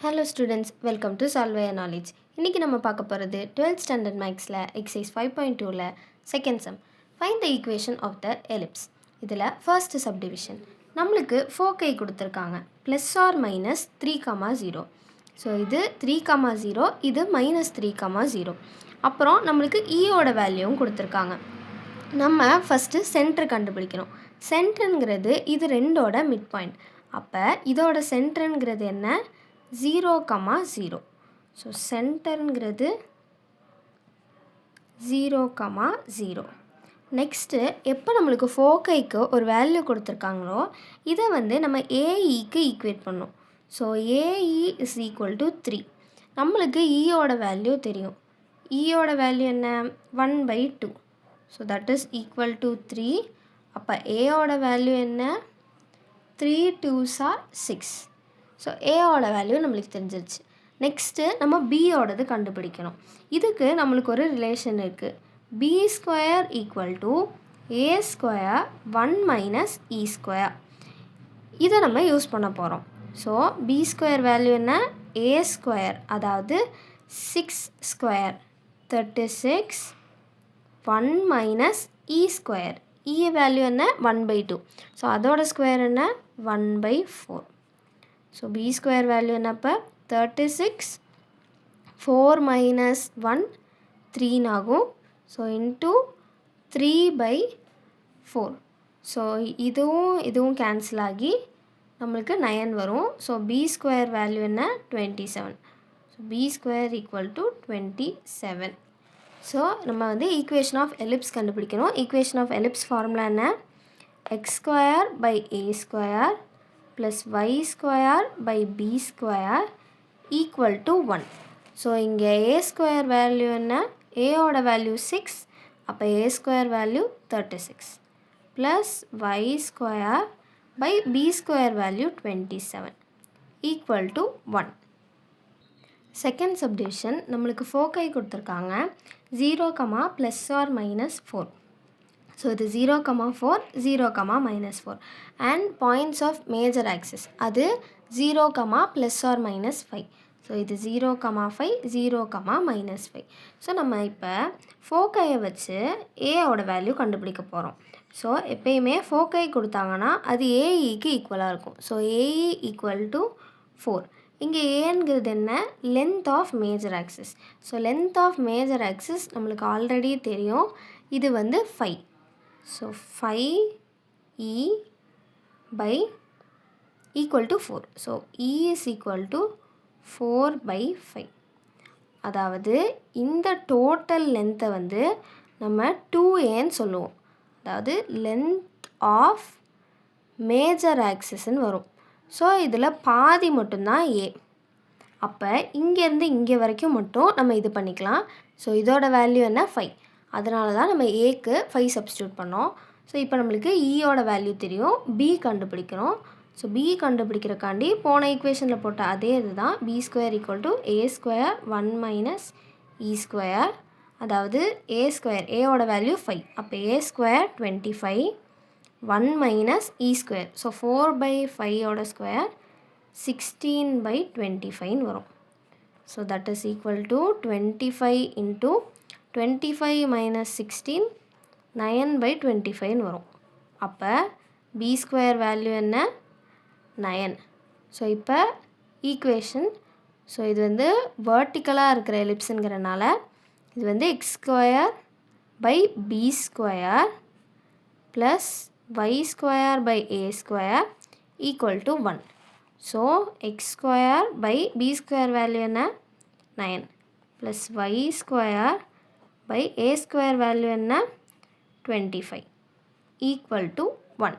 Hello students, welcome to Solve Your Knowledge. இன்னைக்கு நம்ம பார்க்க போகிறது 12th standard mathsல exercise 5.2ல second sum. Find the equation of the ellipse. இதில் first subdivision. நம்மளுக்கு 4 கொடுத்திருக்காங்க. Plus or minus 3, 0. ஸோ இது 3, 0, இது minus 3, 0. அப்புறம் நம்மளுக்கு ஈயோட வேல்யூவும் கொடுத்திருக்காங்க. நம்ம ஃபஸ்ட்டு சென்டர் கண்டுபிடிக்கணும். சென்டருங்கிறது இது ரெண்டோட மிட் பாயிண்ட். அப்போ இதோட சென்டருங்கிறது என்ன? 0, 0. ஸோ சென்டருங்கிறது 0, 0. நெக்ஸ்ட்டு எப்போ நம்மளுக்கு ஃபோக்கைக்கு ஒரு வேல்யூ கொடுத்துருக்காங்களோ இதை நம்ம ஏஇக்கு ஈக்குவேட் பண்ணணும். So a e is equal to 3. நம்மளுக்கு ஈயோட வேல்யூ தெரியும். ஈயோட வேல்யூ என்ன? 1/2. So that is equal to 3. அப்போ ஏயோட வேல்யூ என்ன? 3 2s are 6. ஸோ ஏயோட வேல்யூ நம்மளுக்கு தெரிஞ்சிருச்சு. நெக்ஸ்ட்டு நம்ம பியோடது கண்டுபிடிக்கணும். இதுக்கு நம்மளுக்கு ஒரு ரிலேஷன் இருக்குது. B square equal to a square 1 - e². இதை நம்ம யூஸ் பண்ண போகிறோம். ஸோ பி ஸ்கொயர் வேல்யூ என்ன? ஏ ஸ்கொயர், அதாவது 6 ஸ்கொயர் 36, 1 - e². இ வேல்யூ என்ன? 1/2. ஸோ அதோட ஸ்கொயர் என்ன? 1/4. ஸோ பி ஸ்கொயர் வேல்யூ என்னப்போ? 36, 4 - 1 3 ஆகும். So into 3/4. ஸோ இதுவும் கேன்சல் ஆகி நம்மளுக்கு 9 வரும். ஸோ பி ஸ்கொயர் வேல்யூ என்ன? 27. So B square equal to 27. So நம்ம ஈக்குவேஷன் ஆஃப் எலிப்ஸ் கண்டுபிடிக்கணும். ஈக்குவேஷன் ஆஃப் எலிப்ஸ் ஃபார்முலா என்ன? x² + y² / b² = 1. ஸோ இங்கே a² வேல்யூ என்ன? ஏயோட வேல்யூ 6. அப்போ a² value 36 plus y² / b² value 27 = 1. Second subdivision நம்மளுக்கு ஃபோக்கை கொடுத்துருக்காங்க. 0, +or -4. So இது 0, 4, 0, -4 and points of major axis அது 0, +or -5. ஸோ இது 0, 5, 0, -5. ஸோ நம்ம இப்போ ஃபோக்கையை வச்சு ஏயோட வேல்யூ கண்டுபிடிக்க போகிறோம். ஸோ எப்பயுமே ஃபோக்கை கொடுத்தாங்கன்னா அது ஏஇக்கு ஈக்குவலாக இருக்கும். So a e equal to 4. இங்கே ஏங்கிறது என்ன? Length of major axis. So length of major axis நம்மளுக்கு ஆல்ரெடி தெரியும். இது 5. So 5e = 4. So e is equal to 4/5. அதாவது இந்த டோட்டல் லென்த்தை நம்ம 2aன்னு சொல்லுவோம். அதாவது லென்த் ஆஃப் மேஜர் ஆக்சிஸ்ன்னு வரும். ஸோ இதில் பாதி மட்டும்தான் ஏ. அப்போ இங்கேருந்து இங்கே வரைக்கும் மட்டும் நம்ம இது பண்ணிக்கலாம். ஸோ இதோட வேல்யூ என்ன? 5. அதனால தான் நம்ம ஏக்கு 5 சப்ஸ்டியூட் பண்ணோம். ஸோ இப்போ நம்மளுக்கு ஈயோட வேல்யூ தெரியும். பி கண்டுபிடிக்கணும். ஸோ பி கண்டுபிடிக்கிறக்காண்டி போன ஈக்குவேஷனில் போட்ட அதே இது தான். b² = a² 1 - e². அதாவது a², ஏயோட வேல்யூ 5. அப்போ a² 25, 1 - e². ஸோ 4/5ஓட ஸ்கொயர் 16/25 வரும். So that is equal to 25 × 25 - 16 9/25 வரும். அப்போ b² வேல்யூ என்ன? 9. ஸோ இப்போ ஈக்குவேஷன், ஸோ இது வெர்டிக்கலாக இருக்கிற எலிப்ஸுங்கிறனால இது x² / b² plus y² / a² = 1. So x² / b² value என்ன? 9 ப்ளஸ் y² / a² வேல்யூ என்ன? 25 = 1.